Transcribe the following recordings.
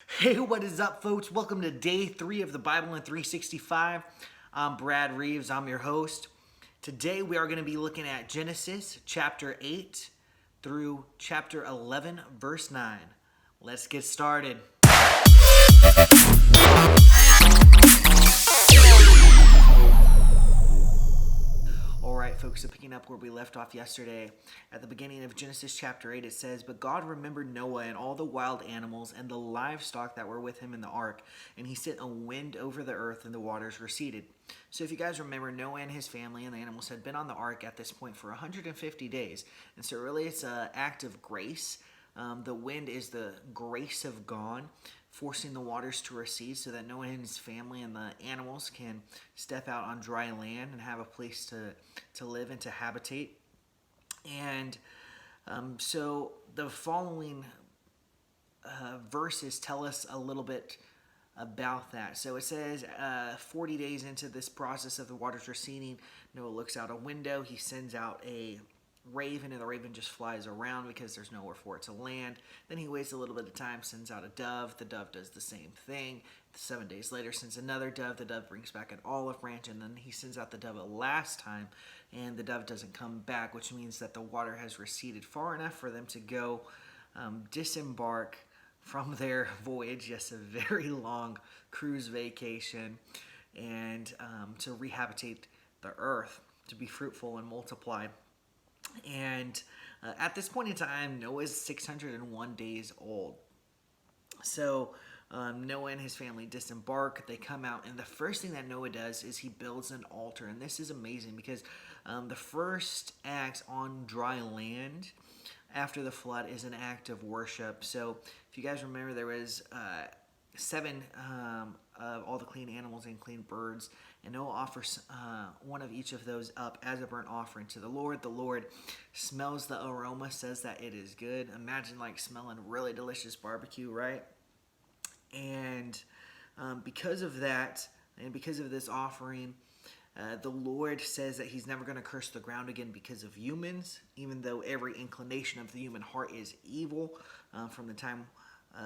Hey, what is up, folks? Welcome to day 3 of the Bible in 365. I'm Brad Reeves, I'm your host. Today we are going to be looking at Genesis chapter 8 through chapter 11, verse 9. Let's get started. All right, folks, so picking up where we left off yesterday, at the beginning of Genesis chapter 8, it says, "But God remembered Noah and all the wild animals and the livestock that were with him in the ark, and he sent a wind over the earth, and the waters receded." So if you guys remember, Noah and his family and the animals had been on the ark at this point for 150 days. And so really it's an act of grace. The wind is the grace of God forcing the waters to recede so that Noah and his family and the animals can step out on dry land and have a place to live and to habitate. And so the following verses tell us a little bit about that. So it says 40 days into this process of the waters receding, Noah looks out a window. He sends out a raven, and the raven just flies around because there's nowhere for it to land. Then he waits a little bit of time, sends out a dove. The dove does the same thing. 7 days later, sends another dove. The dove brings back an olive branch, and then he sends out the dove a last time, and the dove doesn't come back, which means that the water has receded far enough for them to go disembark from their voyage. Yes, a very long cruise vacation, and to rehabilitate the earth, to be fruitful and multiply. And at this point in time, Noah is 601 days old. So Noah and his family disembark. They come out, and the first thing that Noah does is he builds an altar. And this is amazing because the first act on dry land after the flood is an act of worship. So if you guys remember, there was seven of all the clean animals and clean birds, and Noah offers one of each of those up as a burnt offering to the Lord. The Lord smells the aroma, says that it is good. Imagine like smelling really delicious barbecue, right? And because of that, and because of this offering, the Lord says that he's never going to curse the ground again because of humans, even though every inclination of the human heart is evil from the time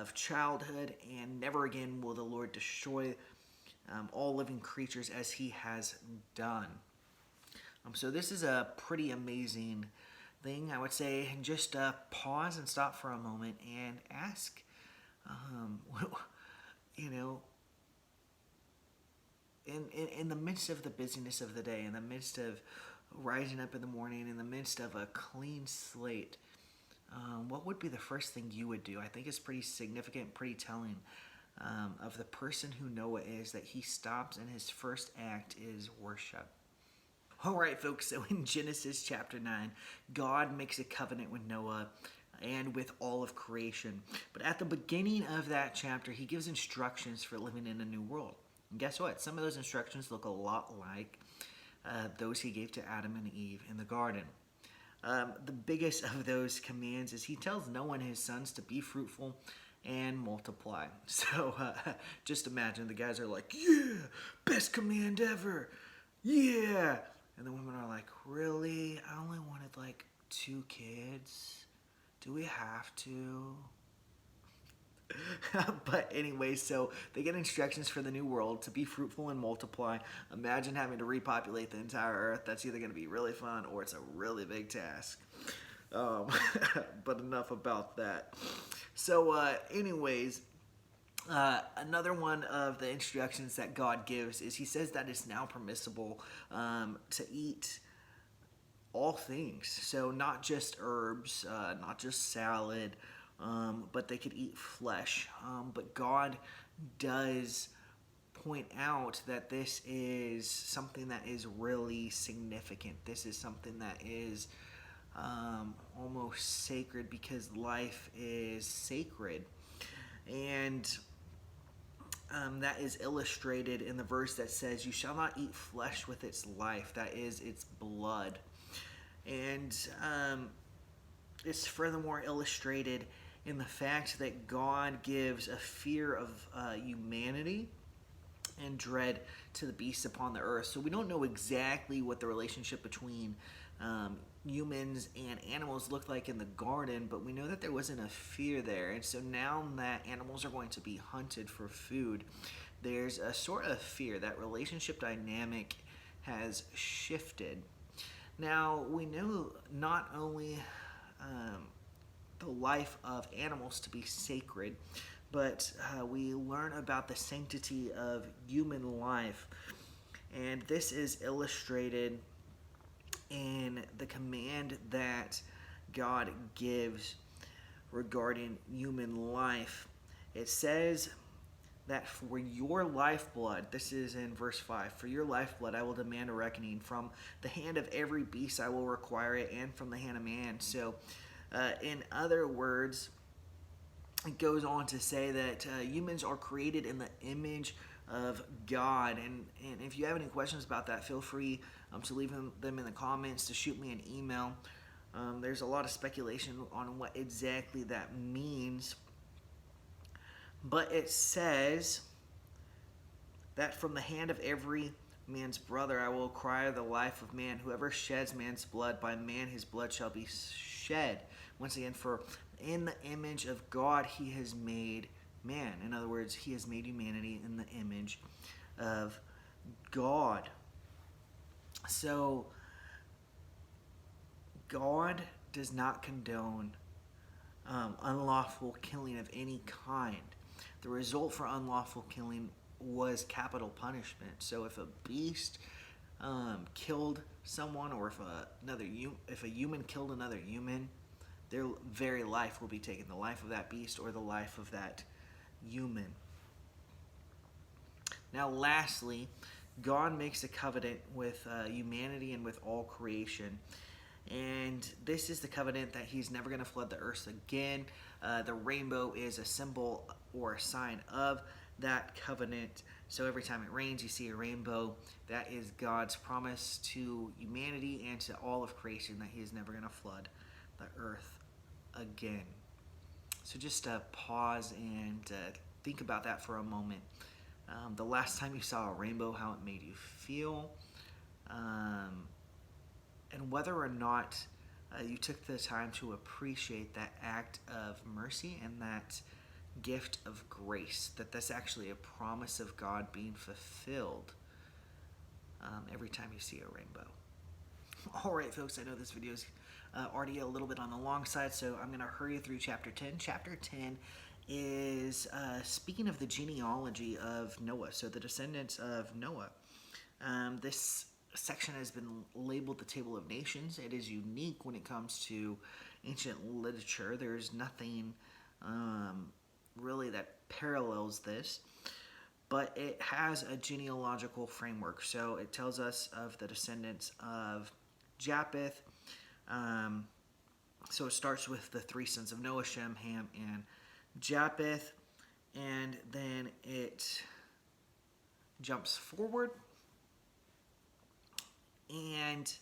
of childhood, and never again will the Lord destroy all living creatures as he has done. So this is a pretty amazing thing. I would say just pause and stop for a moment and ask, you know, in the midst of the busyness of the day, in the midst of rising up in the morning, in the midst of a clean slate, what would be the first thing you would do? I think it's pretty significant, pretty telling of the person who Noah is, that he stops and his first act is worship. All right, folks, so in Genesis chapter 9, God makes a covenant with Noah and with all of creation. But at the beginning of that chapter, he gives instructions for living in a new world. And guess what? Some of those instructions look a lot like those he gave to Adam and Eve in the garden. The biggest of those commands is he tells Noah and his sons to be fruitful and multiply. So just imagine the guys are like, yeah, best command ever. Yeah. And the women are like, really? I only wanted like 2 kids. Do we have to? But anyway, so they get instructions for the new world to be fruitful and multiply. Imagine having to repopulate the entire earth. That's either going to be really fun or it's a really big task. Um, but enough about that. So, another one of the instructions that God gives is he says that it's now permissible to eat all things. So not just herbs, not just salad, but they could eat flesh. But God does point out that this is something that is really significant. This is something that is almost sacred because life is sacred. And that is illustrated in the verse that says, "You shall not eat flesh with its life," that is, its blood. And it's furthermore illustrated in the fact that God gives a fear of humanity and dread to the beasts upon the earth. So we don't know exactly what the relationship between humans and animals looked like in the garden, but we know that there wasn't a fear there. And so now that animals are going to be hunted for food, there's a sort of fear. That relationship dynamic has shifted. Now, we know not only the life of animals to be sacred, but we learn about the sanctity of human life. And this is illustrated in the command that God gives regarding human life. It says that for your lifeblood, this is in verse 5, for your lifeblood I will demand a reckoning. From the hand of every beast I will require it, and from the hand of man. So, in other words, it goes on to say that humans are created in the image of God. And if you have any questions about that, feel free to leave them in the comments, to shoot me an email. There's a lot of speculation on what exactly that means. But it says that from the hand of every man's brother I will require the life of man. Whoever sheds man's blood, by man his blood shall be shed. Once again, for in the image of God he has made man. In other words, he has made humanity in the image of God. So, God does not condone unlawful killing of any kind. The result for unlawful killing was capital punishment. So if a beast killed someone, or if a human killed another human, their very life will be taken, the life of that beast or the life of that human. Now, lastly, God makes a covenant with humanity and with all creation. And this is the covenant that he's never going to flood the earth again. The rainbow is a symbol or a sign of that covenant. So every time it rains, you see a rainbow. That is God's promise to humanity and to all of creation that he is never going to flood the earth again. So just pause and think about that for a moment. The last time you saw a rainbow, how it made you feel, and whether or not you took the time to appreciate that act of mercy and that gift of grace, that that's actually a promise of God being fulfilled every time you see a rainbow. All right, folks, I know this video is already a little bit on the long side, so I'm going to hurry through chapter 10. Chapter 10 is speaking of the genealogy of Noah, so the descendants of Noah. This section has been labeled the Table of Nations. It is unique when it comes to ancient literature. There's nothing really that parallels this, but it has a genealogical framework. So it tells us of the descendants of Japheth. So it starts with the three sons of Noah, Shem, Ham, and Japheth, and then it jumps forward and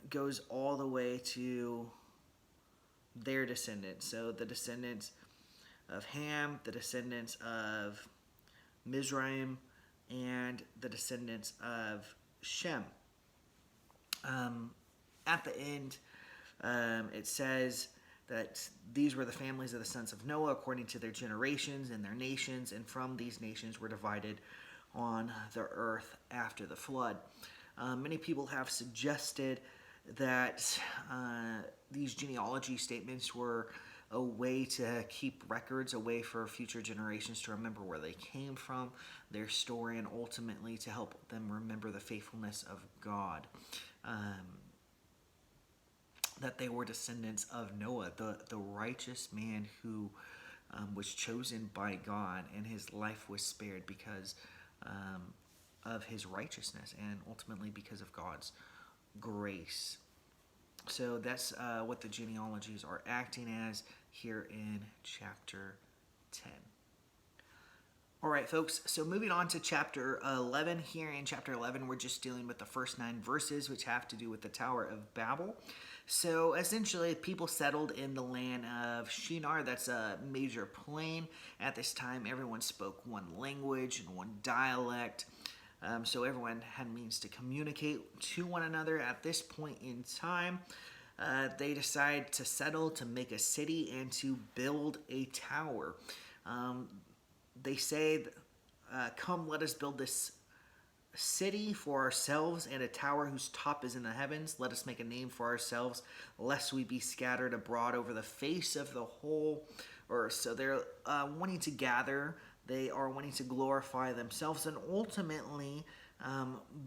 goes all the way to their descendants. So the descendants of Ham, the descendants of Mizraim, and the descendants of Shem. At the end, it says that these were the families of the sons of Noah according to their generations and their nations, and from these nations were divided on the earth after the flood. Many people have suggested that these genealogy statements were a way to keep records, a way for future generations to remember where they came from, their story, and ultimately to help them remember the faithfulness of God. That they were descendants of Noah, the righteous man who was chosen by God, and his life was spared because of his righteousness and ultimately because of God's grace. So that's what the genealogies are acting as here in chapter 10. All right, folks, so moving on to chapter 11. Here in chapter 11, we're just dealing with the first 9 verses, which have to do with the Tower of Babel. So essentially, people settled in the land of Shinar. That's a major plain. At this time, everyone spoke one language and one dialect. So everyone had means to communicate to one another. At this point in time, they decide to settle, to make a city, and to build a tower. Um, they say, "Come, let us build this city for ourselves and a tower whose top is in the heavens. Let us make a name for ourselves, lest we be scattered abroad over the face of the whole earth." So they're wanting to gather. They are wanting to glorify themselves, and ultimately,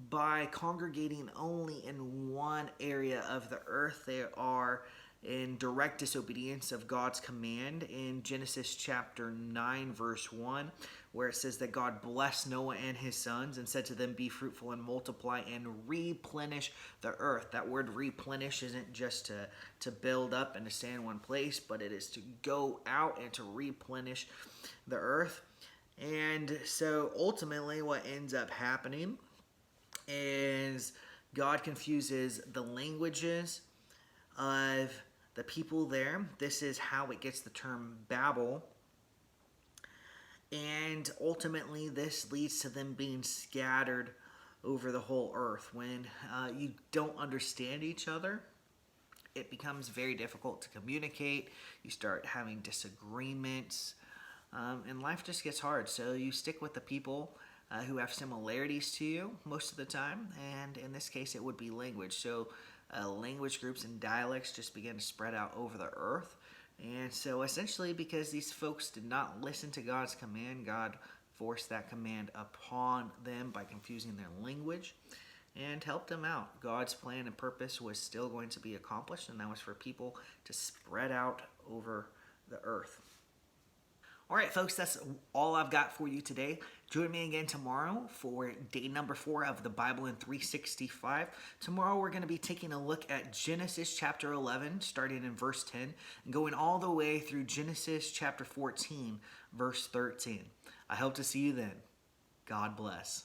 by congregating only in one area of the earth, they are in direct disobedience of God's command in Genesis chapter 9, verse 1, where it says that God blessed Noah and his sons and said to them, "Be fruitful and multiply and replenish the earth." That word replenish isn't just to build up and to stay in one place, but it is to go out and to replenish the earth. And so ultimately, what ends up happening is God confuses the languages of the people there. This is how it gets the term Babel. And ultimately, this leads to them being scattered over the whole earth. When you don't understand each other, it becomes very difficult to communicate. You start having disagreements, and life just gets hard. So you stick with the people who have similarities to you most of the time, and in this case, it would be language. So language groups and dialects just begin to spread out over the earth. And so essentially, because these folks did not listen to God's command, God forced that command upon them by confusing their language and helped them out. God's plan and purpose was still going to be accomplished, and that was for people to spread out over the earth. All right, folks, that's all I've got for you today. Join me again tomorrow for day number 4 of the Bible in 365. Tomorrow we're going to be taking a look at Genesis chapter 11, starting in verse 10, and going all the way through Genesis chapter 14, verse 13. I hope to see you then. God bless.